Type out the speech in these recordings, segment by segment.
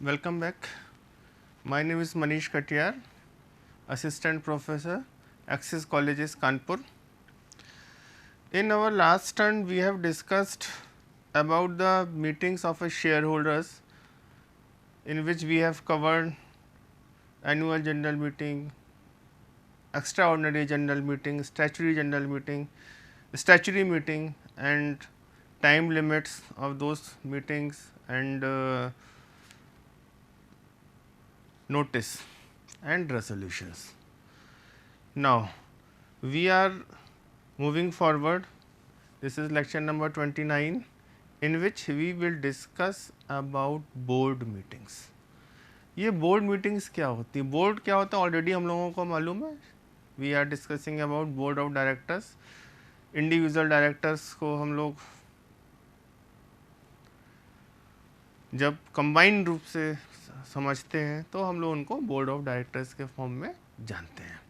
Welcome back. My name is Manish Katiyar, Assistant Professor, Axis Colleges, Kanpur. In our last turn, we have discussed about the meetings of a shareholders, in which we have covered annual general meeting, extraordinary general meeting, statutory meeting, and time limits of those meetings, and notice and resolutions. Now, we are moving forward. This is lecture number 29, in which we will discuss about board meetings. ये board meetings क्या होती है? Board क्या होता है already हम लोगों को मालूम है. We are discussing about board of directors. Individual directors को हम लोग जब कंबाइंड रूप से समझते हैं तो हम लोग उनको बोर्ड ऑफ डायरेक्टर्स के फॉर्म में जानते हैं.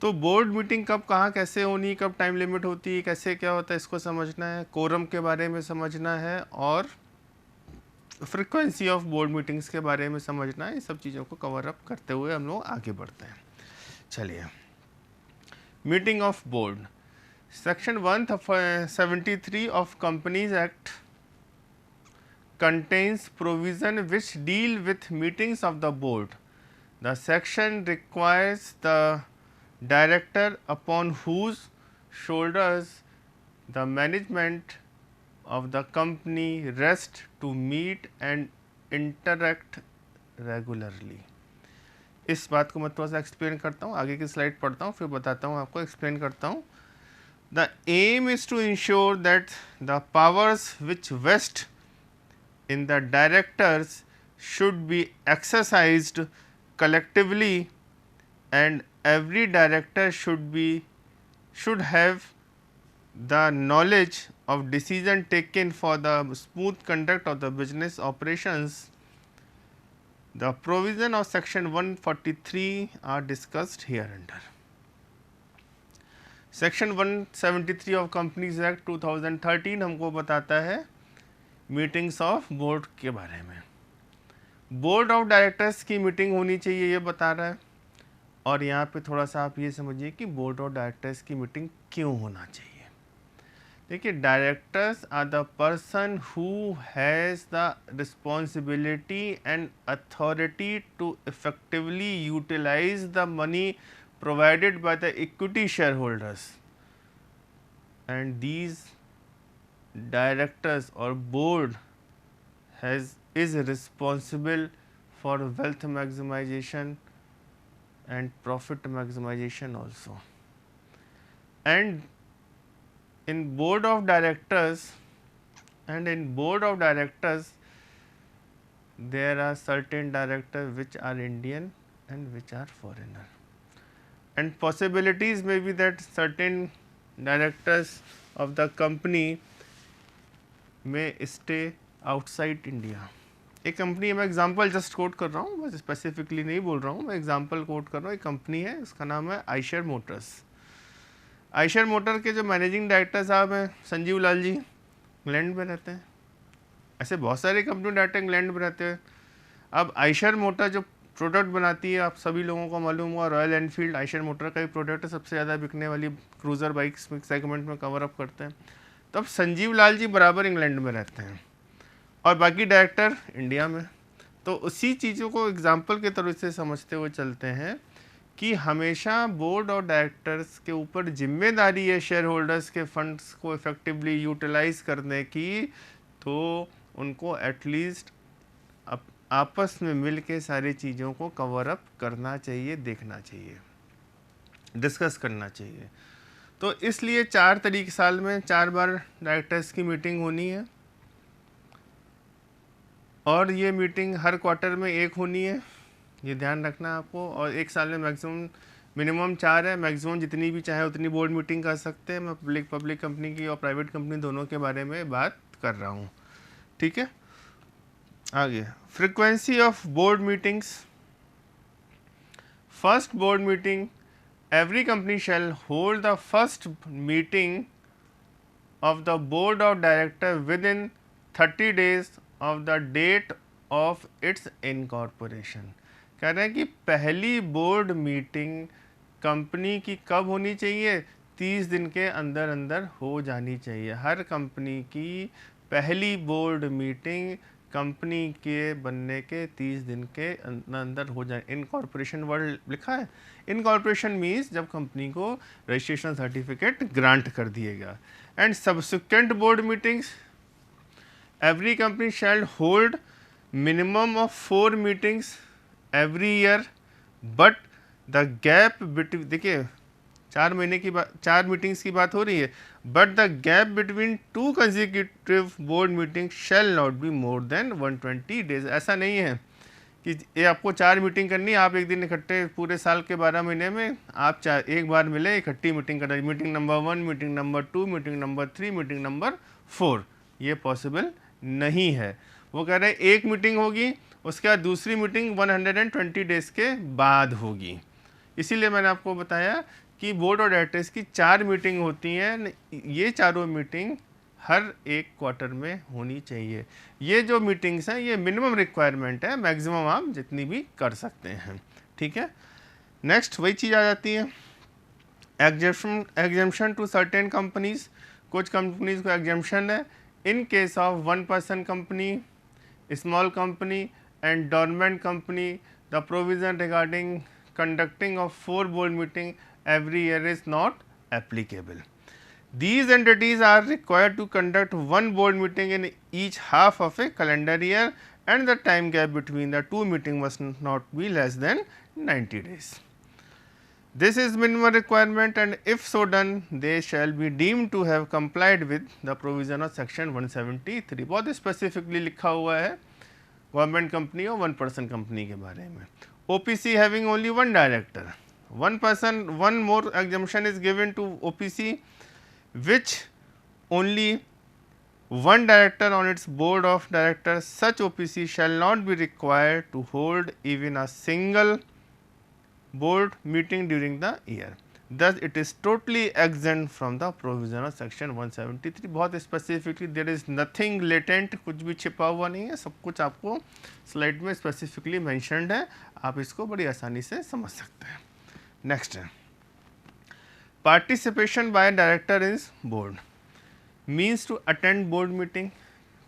तो बोर्ड मीटिंग कब कहाँ कैसे होनी, कब टाइम लिमिट होती है, कैसे क्या होता है, इसको समझना है. कोरम के बारे में समझना है और फ्रीक्वेंसी ऑफ बोर्ड मीटिंग्स के बारे में समझना है. ये सब चीज़ों को कवर अप करते हुए हम लोग आगे बढ़ते हैं. चलिए, meeting of board. Section 173 of companies act contains provision which deal with meetings of the board. The section requires the director upon whose shoulders the management of the company rests to meet and interact regularly. इस बात को मैं थोड़ा सा explain करता हूँ. आगे की स्लाइड पढ़ता हूँ, फिर बताता हूँ आपको, एक्सप्लेन करता हूँ. The aim is to ensure that the powers which vest in the directors should be exercised collectively, and every director should have the knowledge of decision taken for the smooth conduct of the business operations. The provision of section 143 are discussed hereunder. Section 173 of Companies Act 2013 हमको बताता है meetings of board के बारे में. Board of directors की meeting होनी चाहिए ये बता रहा है. और यहाँ पे थोड़ा सा आप ये समझिए कि बोर्ड ऑफ डायरेक्टर्स की मीटिंग क्यों होना चाहिए. देखिए, directors are the person who has the responsibility and authority to effectively utilize the money provided by the equity shareholders, and these directors or board is responsible for wealth maximization and profit maximization also. And in board of directors there are certain directors which are Indian and which are foreigner, and possibilities may be that certain directors of the company may stay outside India. एक company है, मैं example just coat कर रहा हूँ, बस specifically नहीं बोल रहा हूँ, मैं एग्जांपल कोट कर रहा हूँ. एक कंपनी है, उसका नाम है आइशर मोटर्स. आइशर मोटर के जो मैनेजिंग डायरेक्टर साहब हैं संजीव लाल जी, इंग्लैंड में रहते हैं. ऐसे बहुत सारे कंपनी डायरेक्टर इंग्लैंड में रहते हैं. अब आइशर मोटर जो प्रोडक्ट बनाती है, आप सभी लोगों को मालूम हुआ, रॉयल एनफील्ड आइशर मोटर का ही प्रोडक्ट है, सबसे ज़्यादा बिकने वाली क्रूज़र बाइक्स सेगमेंट में कवर अप करते हैं. तो अब संजीव लाल जी बराबर इंग्लैंड में रहते हैं और बाकी डायरेक्टर इंडिया में. तो उसी चीज़ों को एग्जांपल के तरह से समझते हुए चलते हैं कि हमेशा बोर्ड और डायरेक्टर्स के ऊपर जिम्मेदारी है शेयर होल्डर्स के फंड्स को इफेक्टिवली यूटिलाइज करने की. तो उनको एटलीस्ट आपस में मिल के सारी चीज़ों को कवर अप करना चाहिए, देखना चाहिए, डिस्कस करना चाहिए. तो इसलिए 4 तारीख साल में 4 बार डायरेक्टर्स की मीटिंग होनी है, और ये मीटिंग हर क्वार्टर में एक होनी है, ये ध्यान रखना आपको. और एक साल में मैक्सिमम मिनिमम 4 है, मैक्सिमम जितनी भी चाहे उतनी बोर्ड मीटिंग कर सकते हैं. मैं पब्लिक कंपनी की और प्राइवेट कंपनी दोनों के बारे में बात कर रहा हूँ. ठीक है, आगे frequency of board meetings. First board meeting, every company shall hold the first meeting of the board of director within 30 days of the date of its incorporation. कह रहे हैं कि पहली बोर्ड मीटिंग कंपनी की कब होनी चाहिए? 30 दिन के अंदर अंदर हो जानी चाहिए। हर कंपनी की पहली बोर्ड मीटिंग कंपनी के बनने के 30 दिन के अंदर हो जाए। इनकॉर्पोरेशन वर्ड लिखा है। इनकॉर्पोरेशन मीन्स जब कंपनी को रजिस्ट्रेशन सर्टिफिकेट ग्रांट कर दिएगा। And subsequent board meetings, every company shall hold minimum of 4 meetings every year, but the gap between, देखिए 4 महीने की बात, 4 मीटिंग्स की बात हो रही है, but the gap between 2 consecutive board meetings shall not be more than 120 days। ऐसा नहीं है कि ये आपको 4 मीटिंग करनी है, आप एक दिन इकट्ठे पूरे साल के 12 महीने में आप एक बार मिले इकट्ठी मीटिंग करना, meeting number 1, meeting number 2, meeting number 3, meeting number 4, ये पॉसिबल नहीं है। वो कह रहे हैं एक मीटिंग होगी, उसके बाद दूसरी मीटिंग 120 डेज के बाद होगी। इसीलिए मैंने आपको बताया कि बोर्ड ऑफ डायरेक्टर्स की 4 मीटिंग होती हैं। ये चारों मीटिंग हर एक क्वार्टर में होनी चाहिए। ये जो मीटिंग्स हैं ये मिनिमम रिक्वायरमेंट है, मैक्सिमम आप जितनी भी कर सकते हैं। ठीक है, नेक्स्ट वही चीज़ आ जाती है एग्जेम्पशन टू सर्टेन कंपनीज। कुछ कंपनीज को एग्जेम्पशन है in case of 1 person company, small company and dormant company, the provision regarding conducting of 4 board meeting every year is not applicable. These entities are required to conduct 1 board meeting in each half of a calendar year, and the time gap between the 2 meetings must not be less than 90 days. This is minimum requirement, and if so done, they shall be deemed to have complied with the provision of section 173। बहुत specifically लिखा हुआ है government company और 1 person company के बारे में। OPC having only 1 director, 1 person, 1 more exemption is given to OPC which only 1 director on its board of directors. Such OPC shall not be required to hold even a single board meeting during the year. Thus it is totally exempt from the provision of section 173। बहुत specifically there is nothing latent, कुछ भी छिपा हुआ नहीं है, सब कुछ आपको स्लाइड में स्पेसिफिकली मेंशन्ड है, आप इसको बड़ी आसानी से समझ सकते हैं। नेक्स्ट है participation by director in board means to attend board meeting.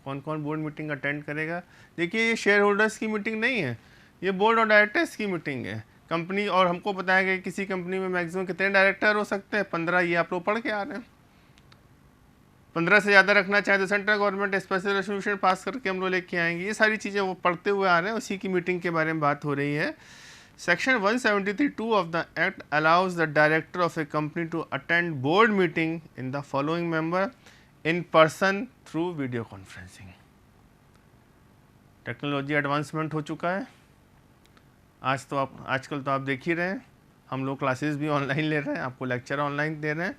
कौन कौन बोर्ड मीटिंग अटेंड करेगा? देखिए ये शेयर होल्डर्स की मीटिंग नहीं है, ये बोर्ड ऑफ डायरेक्टर्स की मीटिंग है कंपनी। और हमको पता है कि किसी कंपनी में मैक्सिमम कितने डायरेक्टर हो सकते हैं? 15। ये आप लोग पढ़ के आ रहे हैं। 15 से ज़्यादा रखना चाहे तो central government special resolution pass करके हम लोग लेके आएंगे। ये सारी चीज़ें वो पढ़ते हुए आ रहे हैं, उसी की मीटिंग के बारे में बात हो रही है। Section 173(2) of the act allows the director of a company to attend board meeting in the following member in person through video conferencing. Technology advancement हो चुका है, आजकल तो आप देख ही रहे हैं, हम लोग क्लासेस भी ऑनलाइन ले रहे हैं, आपको लेक्चर ऑनलाइन दे रहे हैं।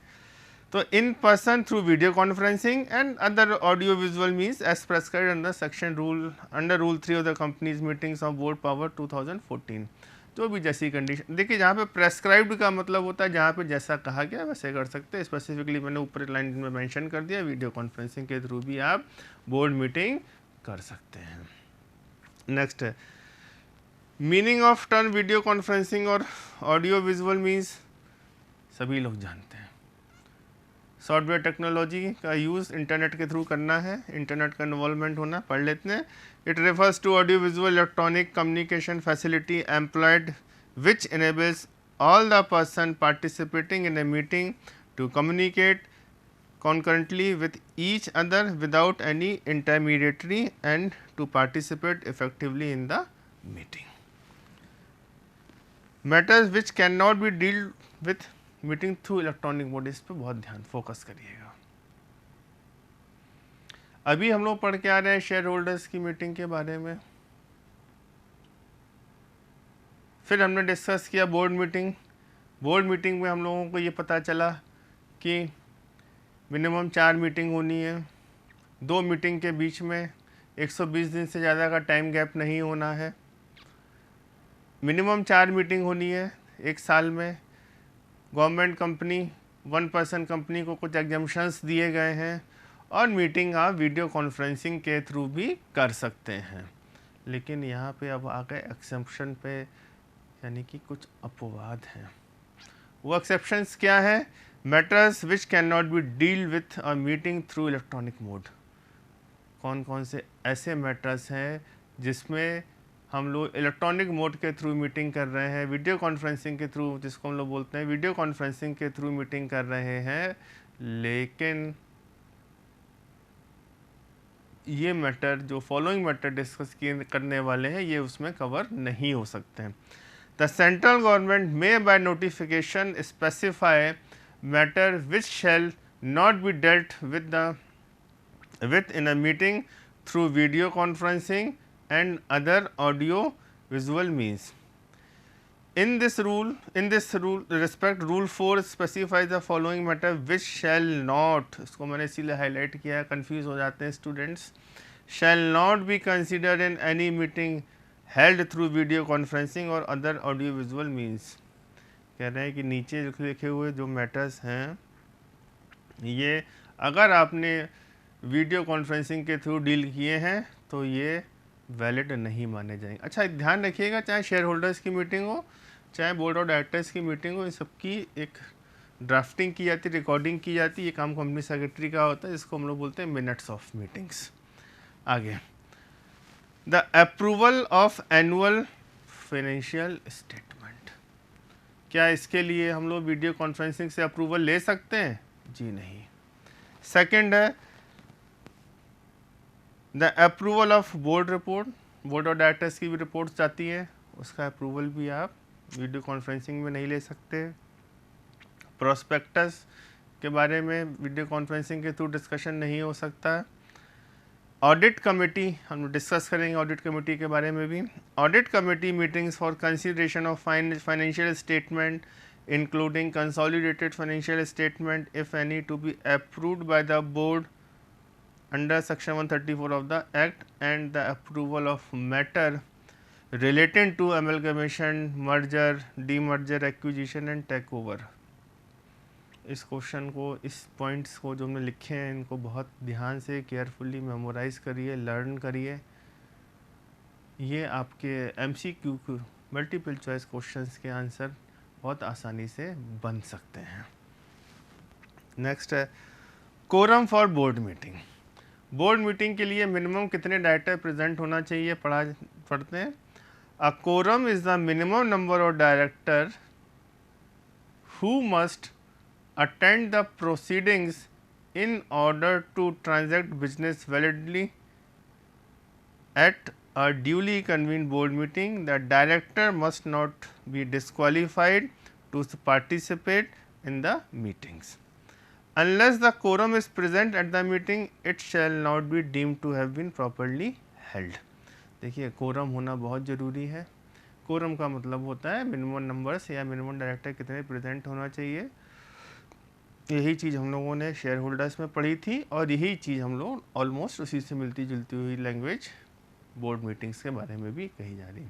तो in person through video conferencing and other audio visual means as prescribed under section under rule 3 of the companies meetings of board power 2014। जो भी जैसी कंडीशन, देखिए जहाँ पे प्रेस्क्राइब्ड का मतलब होता है जहाँ पे जैसा कहा गया वैसे कर सकते हैं। स्पेसिफिकली मैंने ऊपर लाइन में मेंशन कर दिया, वीडियो कॉन्फ्रेंसिंग के थ्रू भी आप बोर्ड मीटिंग कर सकते हैं। नेक्स्ट है meaning of term video conferencing और ऑडियो विजुअल मीन्स सभी लोग जानते हैं। सॉफ्टवेयर टेक्नोलॉजी का यूज़ इंटरनेट के थ्रू करना है, इंटरनेट का इन्वॉल्वमेंट होना, पढ़ लेते हैं। It refers to audio visual electronic communication facility employed which enables all the person participating in a meeting to communicate concurrently with each other without any intermediary and to participate effectively in the meeting. Matters which cannot be dealt with meeting through electronic mode, इस पे बहुत ध्यान focus करिएगा। अभी हम लोग पढ़ के आ रहे हैं शेयर होल्डर्स की मीटिंग के बारे में, फिर हमने डिस्कस किया बोर्ड मीटिंग। बोर्ड मीटिंग में हम लोगों को ये पता चला कि मिनिमम 4 मीटिंग होनी है, 2 मीटिंग के बीच में 120 दिन से ज़्यादा का टाइम गैप नहीं होना है, मिनिमम 4 मीटिंग होनी है एक साल में। गवर्नमेंट कंपनी 1 पर्सन कंपनी को कुछ एग्जम्पशंस दिए गए हैं और मीटिंग आप वीडियो कॉन्फ्रेंसिंग के थ्रू भी कर सकते हैं। लेकिन यहाँ पे अब आ गए एक्सेप्शन पे, यानी कि कुछ अपवाद हैं। वो एक्सेप्शंस क्या है? Matters which can not be deal with a meeting through electronic mode. कौन कौन से ऐसे मैटर्स हैं जिसमें हम लोग इलेक्ट्रॉनिक मोड के थ्रू मीटिंग कर रहे हैं, वीडियो कॉन्फ्रेंसिंग के थ्रू, जिसको हम लोग बोलते हैं वीडियो कॉन्फ्रेंसिंग के थ्रू मीटिंग कर रहे हैं, लेकिन ये मैटर जो फॉलोइंग मैटर डिस्कस करने वाले हैं ये उसमें कवर नहीं हो सकते हैं। The central government may by notification specify matter which shall not be dealt with in a meeting through video conferencing and other audio visual means. In this rule respect, rule 4 specifies the following matter which shall not, इसको मैंने इसीलिए highlight किया है, confuse हो जाते हैं students, shall not be considered in any meeting held through video conferencing or other audio visual means. कह रहे हैं कि नीचे लिखे हुए जो मैटर्स हैं ये अगर आपने वीडियो कॉन्फ्रेंसिंग के थ्रू डील किए हैं तो ये वैलिड नहीं माने जाएंगे। अच्छा ध्यान रखिएगा, चाहे शेयर होल्डर्स की मीटिंग हो, चाहे बोर्ड ऑफ डायरेक्टर्स की मीटिंग हो, इन सबकी एक ड्राफ्टिंग की जाती है, रिकॉर्डिंग की जाती है। ये काम कंपनी सेक्रेटरी का होता है, जिसको हम लोग बोलते हैं मिनट्स ऑफ मीटिंग्स। आगे, the approval of annual financial statement, क्या इसके लिए हम लोग वीडियो कॉन्फ्रेंसिंग से अप्रूवल ले सकते हैं? जी नहीं। सेकेंड है the approval of board report, board of directors की भी रिपोर्ट्स जाती हैं, उसका अप्रूवल भी आप वीडियो कॉन्फ्रेंसिंग में नहीं ले सकते। प्रोस्पेक्टस के बारे में वीडियो कॉन्फ्रेंसिंग के थ्रू डिस्कशन नहीं हो सकता। ऑडिट कमेटी, हम डिस्कस करेंगे ऑडिट कमेटी के बारे में भी। Audit committee meetings for consideration of financial statement including consolidated financial statement if any to be approved by the board under section 134 of the act, and the approval of matter relating to amalgamation, merger, demerger, acquisition and takeover। इस question को, इस points को जो हमने लिखे हैं इनको बहुत ध्यान से केयरफुली मेमोराइज करिए, लर्न करिए। ये आपके MCQ मल्टीपल चॉइस क्वेश्चंस के आंसर बहुत आसानी से बन सकते हैं। नेक्स्ट है quorum for board meeting. Board meeting के लिए मिनिमम कितने डायरेक्टर प्रेजेंट होना चाहिए पढ़ते हैं। A quorum is the minimum number of director who must attend the proceedings in order to transact business validly at a duly convened board meeting. The director must not be disqualified to participate in the meetings. Unless the quorum is present at the meeting, it shall not be deemed to have been properly held। देखिए quorum होना बहुत ज़रूरी है। Quorum का मतलब होता है minimum numbers या मिनिमम डायरेक्टर कितने प्रेजेंट होना चाहिए। यही चीज़ हम लोगों ने शेयर होल्डर्स में पढ़ी थी और यही चीज़ हम लोग ऑलमोस्ट उसी से मिलती जुलती हुई लैंग्वेज बोर्ड मीटिंग्स के बारे में भी कही जा रही।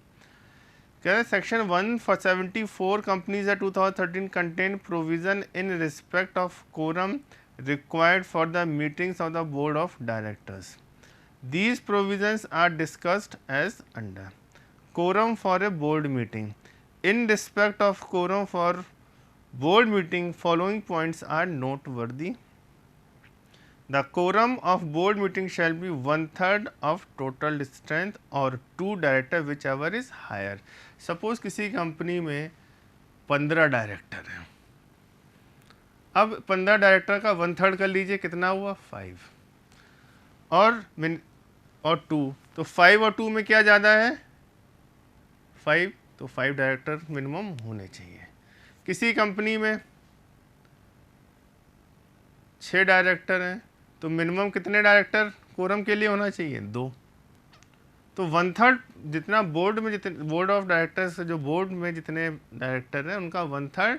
Section 174 companies of 2013 contain provision in respect of quorum required for the meetings of the board of directors. These provisions are discussed as under. Quorum for a board meeting. In respect of quorum for board meeting, following points are noteworthy. The quorum of board meeting shall be 1/3 of total strength or 2 director whichever is higher। Suppose किसी company में 15 director हैं, अब 15 director का 1/3 कर लीजिए, कितना हुआ 5 और 2, तो 5 और 2 में क्या ज़्यादा है 5, तो 5 डायरेक्टर मिनिमम होने चाहिए। किसी कंपनी में 6 डायरेक्टर हैं तो मिनिमम कितने डायरेक्टर कोरम के लिए होना चाहिए 2, तो 1/3 जितना बोर्ड में, जितने बोर्ड ऑफ डायरेक्टर्स जो बोर्ड में जितने डायरेक्टर हैं उनका 1/3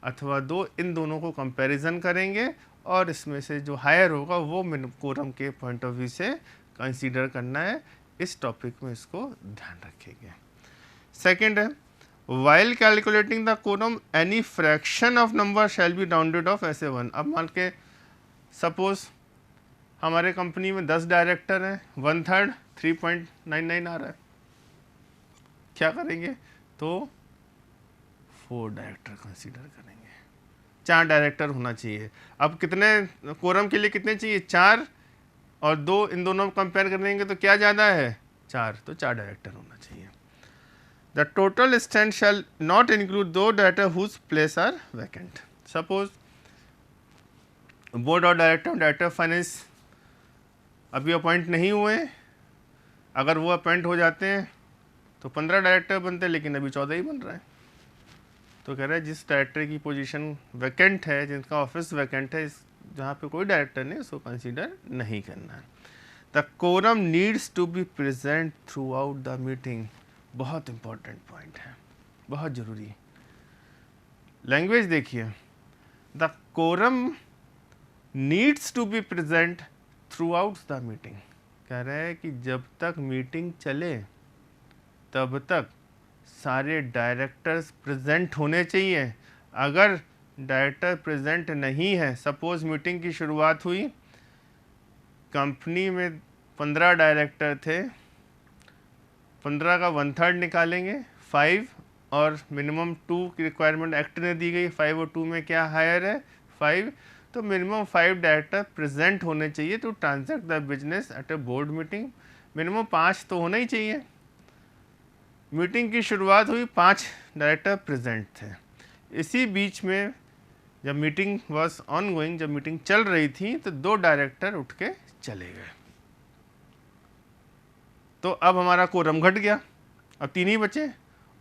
अथवा 2, इन दोनों को कंपैरिजन करेंगे और इसमें से जो हायर होगा वो कोरम के पॉइंट ऑफ व्यू से कंसीडर करना है। इस टॉपिक में इसको ध्यान रखेंगे। सेकेंड है while calculating the quorum any fraction of number shall be rounded off ऐसे 1। अब मान के सपोज हमारे कंपनी में 10 डायरेक्टर हैं, 1/3 3.99 आ रहा है, क्या करेंगे, तो 4 डायरेक्टर कंसीडर करेंगे। 4 डायरेक्टर होना चाहिए। अब कितने कोरम के लिए कितने चाहिए, 4 और 2, इन दोनों को कंपेयर करेंगे तो क्या ज़्यादा है, 4, तो 4 डायरेक्टर होना चाहिए। The total stand shall not include दो director whose place are vacant. Suppose board of director finance अभी अपॉइंट नहीं हुए, अगर वो अपॉइंट हो जाते हैं तो 15 डायरेक्टर बनते हैं, लेकिन अभी 14 ही बन रहा है। तो कह रहा है जिस डायरेक्टर की पोजीशन वैकेंट है, जिनका ऑफिस वैकेंट है, जहाँ पे कोई डायरेक्टर नहीं, उसको कंसीडर नहीं करना है। The quorum needs to be present throughout the meeting. बहुत इंपॉर्टेंट पॉइंट है, बहुत जरूरी। लैंग्वेज देखिए, the quorum needs to be present throughout the meeting. कह रहा है कि जब तक मीटिंग चले तब तक सारे डायरेक्टर्स प्रेजेंट होने चाहिए। अगर डायरेक्टर प्रेजेंट नहीं है, सपोज मीटिंग की शुरुआत हुई, कंपनी में 15 डायरेक्टर थे, 15 का 1/3 निकालेंगे, 5 और मिनिमम 2 की रिक्वायरमेंट एक्ट ने दी गई, 5 और 2 में क्या हायर है, 5, तो मिनिमम 5 डायरेक्टर प्रेजेंट होने चाहिए to transact the business at a board meeting. Minimum 5 तो होना ही चाहिए। मीटिंग की शुरुआत हुई, 5 डायरेक्टर प्रेजेंट थे। इसी बीच में जब मीटिंग वॉज ऑन गोइंग, जब मीटिंग चल रही थी, तो 2 डायरेक्टर उठ के चले गए। तो अब हमारा कोरम घट गया, अब 3 ही बचे,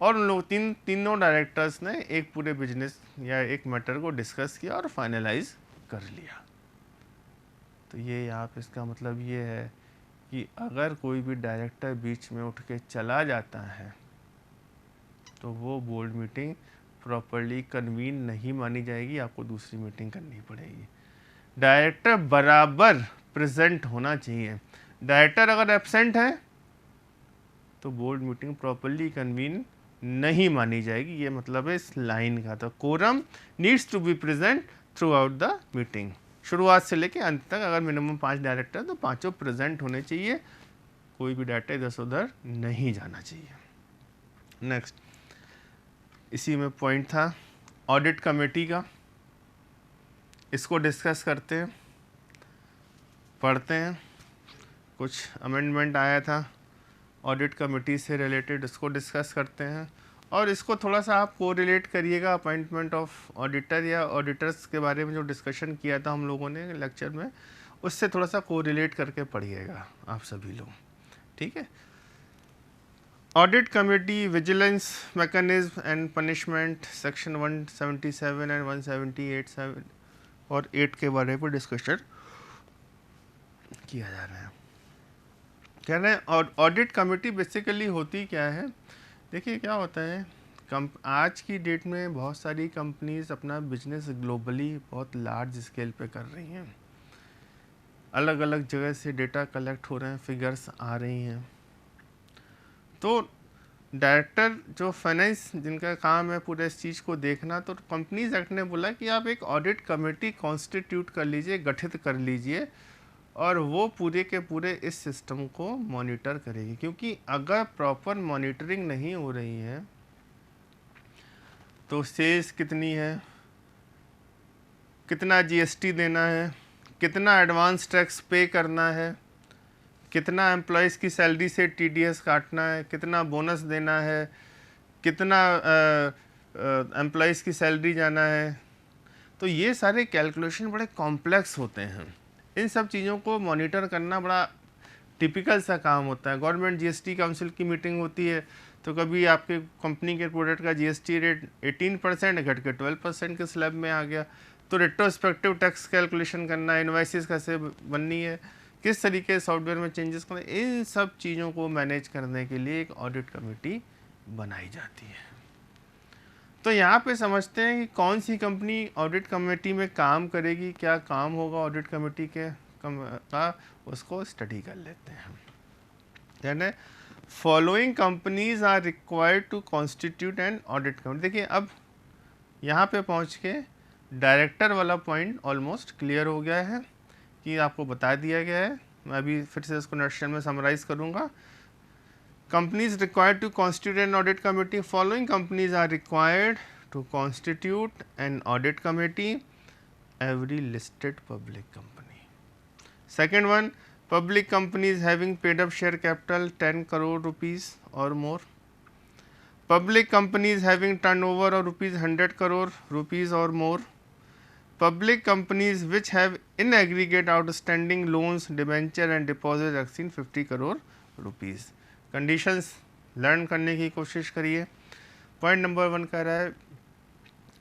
और उन लोग तीनों डायरेक्टर्स ने एक पूरे बिजनेस या एक मैटर को डिस्कस किया और फाइनलाइज कर लिया। तो ये यहाँ पे इसका मतलब ये है कि अगर कोई भी डायरेक्टर बीच में उठ के चला जाता है तो वो बोर्ड मीटिंग प्रॉपरली कन्वीन नहीं मानी जाएगी, आपको दूसरी मीटिंग करनी पड़ेगी। डायरेक्टर बराबर प्रेजेंट होना चाहिए। डायरेक्टर अगर एब्सेंट है तो बोर्ड मीटिंग प्रॉपरली कन्वीन नहीं मानी जाएगी, ये मतलब है इस लाइन का। तो quorum needs to be present throughout the meeting, शुरुआत से लेके अंत तक। अगर मिनिमम 5 डायरेक्टर तो 5 प्रेजेंट होने चाहिए, कोई भी डायरेक्टर इधर से उधर नहीं जाना चाहिए। नेक्स्ट, इसी में पॉइंट था ऑडिट कमेटी का, इसको डिस्कस करते हैं, पढ़ते हैं। कुछ अमेंडमेंट आया था ऑडिट कमेटी से रिलेटेड, इसको डिस्कस करते हैं। और इसको थोड़ा सा आप कोरिलेट करिएगा अपॉइंटमेंट ऑफ ऑडिटर या ऑडिटर्स के बारे में जो डिस्कशन किया था हम लोगों ने लेक्चर में, उससे थोड़ा सा कोरिलेट करके पढ़िएगा आप सभी लोग, ठीक है। Audit committee, vigilance mechanism and punishment, section 177 and 178 और 8 के बारे में डिस्कशन किया जा रहा है। कह रहे हैं और ऑडिट कमेटी बेसिकली होती क्या है। देखिए क्या होता है, आज की डेट में बहुत सारी कंपनीज अपना बिजनेस ग्लोबली बहुत लार्ज स्केल पे कर रही हैं, अलग अलग जगह से डेटा कलेक्ट हो रहे हैं, फिगर्स आ रही हैं। तो डायरेक्टर जो फाइनेंस जिनका काम है पूरे इस चीज़ को देखना, तो कंपनीज एक्ट ने बोला कि आप एक ऑडिट कमेटी कॉन्स्टिट्यूट कर लीजिए, गठित कर लीजिए, और वो पूरे के पूरे इस सिस्टम को मॉनिटर करेगी। क्योंकि अगर प्रॉपर मॉनिटरिंग नहीं हो रही है तो सेल्स कितनी है, कितना जीएसटी देना है, कितना एडवांस टैक्स पे करना है, कितना एम्प्लॉयज़ की सैलरी से टीडीएस काटना है, कितना बोनस देना है, कितना एम्प्लॉयज़ की सैलरी जाना है, तो ये सारे कैलकुलेशन बड़े कॉम्प्लेक्स होते हैं। इन सब चीज़ों को मॉनिटर करना बड़ा टिपिकल सा काम होता है। गवर्नमेंट जीएसटी काउंसिल की मीटिंग होती है, तो कभी आपके कंपनी के प्रोडक्ट का जीएसटी रेट 18% घट के 12% के स्लैब में आ गया, तो रेट्रोस्पेक्टिव टैक्स कैलकुलेशन करना, इनवाइसेस कैसे बननी है, किस तरीके से सॉफ्टवेयर में चेंजेस करना, इन सब चीज़ों को मैनेज करने के लिए एक ऑडिट कमेटी बनाई जाती है। तो यहाँ पे समझते हैं कि कौन सी कंपनी ऑडिट कमेटी में काम करेगी, क्या काम होगा ऑडिट कमेटी के का, उसको स्टडी कर लेते हैं। यानी following companies are required to constitute an audit committee. देखिए अब यहाँ पे पहुँच के डायरेक्टर वाला पॉइंट ऑलमोस्ट क्लियर हो गया है कि आपको बता दिया गया है। मैं अभी फिर से इसको नोटेशन में समराइज़ करूँगा। Companies required to constitute an audit committee. Following companies are required to constitute an audit committee: every listed public company. Second one, public companies having paid up share capital 10 crore rupees or more. Public companies having turnover of rupees 100 crore rupees or more. Public companies which have in aggregate outstanding loans, debenture and deposits exceed 50 crore rupees. Conditions learn करने की कोशिश करिए। Point number 1 कह रहा है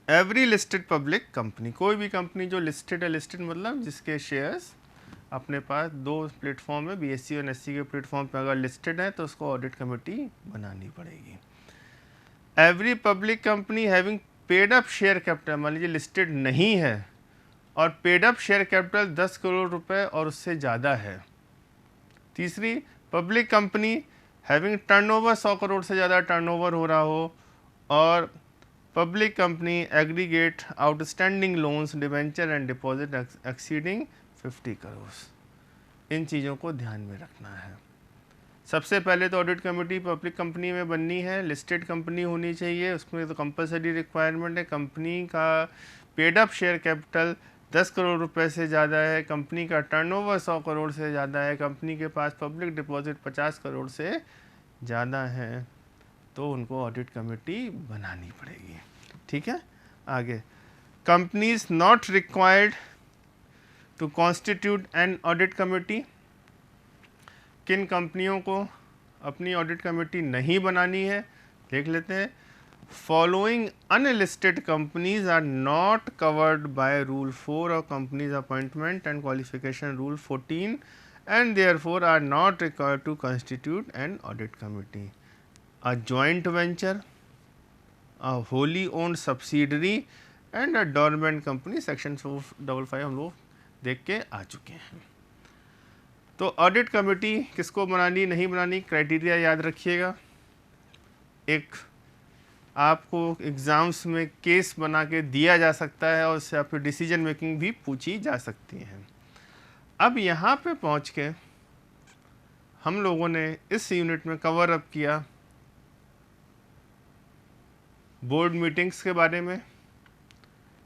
every listed public company, कोई भी company जो लिस्टेड है, लिस्टेड मतलब जिसके शेयर्स अपने पास 2 प्लेटफॉर्म है, BSE और NSE के प्लेटफॉर्म पे अगर लिस्टेड है तो उसको ऑडिट कमेटी बनानी पड़ेगी। Every public company having paid up share capital, मान लीजिए लिस्टेड नहीं है और paid up share capital 10 crore रुपए और उससे ज़्यादा है। तीसरी, public company having turnover 100 crore से ज़्यादा टर्नओवर हो रहा हो और public company aggregate outstanding loans, debenture and deposit exceeding 50 crore. इन चीज़ों को ध्यान में रखना है। सबसे पहले तो ऑडिट कमेटी पब्लिक कंपनी में बननी है, लिस्टेड कंपनी होनी चाहिए, उसमें तो कंपलसरी रिक्वायरमेंट है। कंपनी का paid up share capital 10 crore रुपए से ज़्यादा है, कंपनी का टर्नओवर 100 करोड़ से ज़्यादा है, कंपनी के पास पब्लिक डिपॉजिट 50 करोड़ से ज़्यादा है, तो उनको ऑडिट कमेटी बनानी पड़ेगी। ठीक है, आगे companies not required to constitute an audit committee. किन कंपनियों को अपनी ऑडिट कमेटी नहीं बनानी है, देख लेते हैं। Following unlisted companies are not covered by rule 4 of companies appointment and qualification rule 14 and therefore are not required to constitute an audit committee. A joint venture, a wholly owned subsidiary and a dormant company, section 455 हम लोग देख के आ चुके हैं। तो audit committee किसको बनानी नहीं बनानी, क्राइटेरिया याद रखिएगा। एक आपको एग्ज़ाम्स में केस बना के दिया जा सकता है और उससे आपकी डिसीजन मेकिंग भी पूछी जा सकती है। अब यहाँ पे पहुँच के हम लोगों ने इस यूनिट में कवर अप किया बोर्ड मीटिंग्स के बारे में।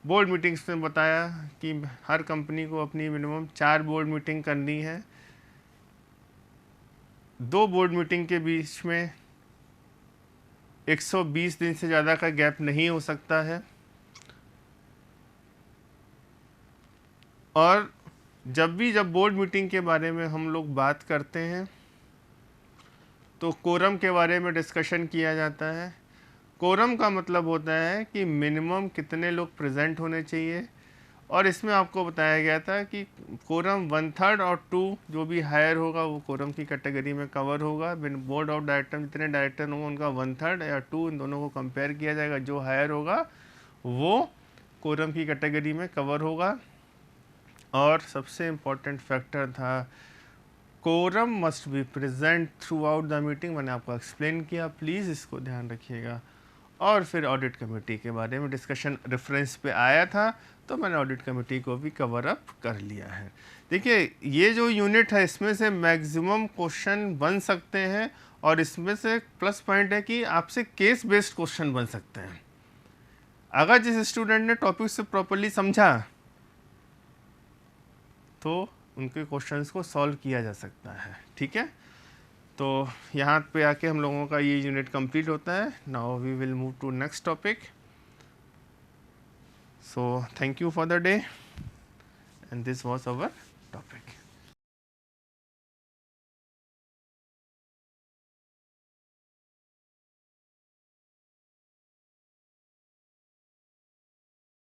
बोर्ड मीटिंग्स में बताया कि हर कंपनी को अपनी मिनिमम 4 बोर्ड मीटिंग करनी है। 2 बोर्ड मीटिंग के बीच में 120 दिन से ज़्यादा का गैप नहीं हो सकता है और जब बोर्ड मीटिंग के बारे में हम लोग बात करते हैं तो कोरम के बारे में डिस्कशन किया जाता है। कोरम का मतलब होता है कि मिनिमम कितने लोग प्रेजेंट होने चाहिए और इसमें आपको बताया गया था कि कोरम 1/3 और 2 जो भी हायर होगा वो कोरम की कैटेगरी में कवर होगा। बोर्ड ऑफ डायरेक्टर जितने डायरेक्टर होंगे उनका 1/3 या 2 इन दोनों को कंपेयर किया जाएगा, जो हायर होगा वो कोरम की कैटेगरी में कवर होगा। और सबसे इम्पोर्टेंट फैक्टर था quorum must be present throughout the meeting, मैंने आपको एक्सप्लेन किया, प्लीज़ इसको ध्यान रखिएगा। और फिर ऑडिट कमेटी के बारे में डिस्कशन रेफरेंस पे आया था तो मैंने ऑडिट कमेटी को भी कवर अप कर लिया है। देखिए ये जो यूनिट है इसमें से मैक्सिमम क्वेश्चन बन सकते हैं और इसमें से प्लस पॉइंट है कि आपसे केस बेस्ड क्वेश्चन बन सकते हैं। अगर जिस स्टूडेंट ने टॉपिक से प्रॉपरली समझा तो उनके क्वेश्चंस को सॉल्व किया जा सकता है। ठीक है, तो यहाँ पे आके हम लोगों का ये यूनिट कंप्लीट होता है। Now we will move to next topic. So thank you for the day and this was our topic.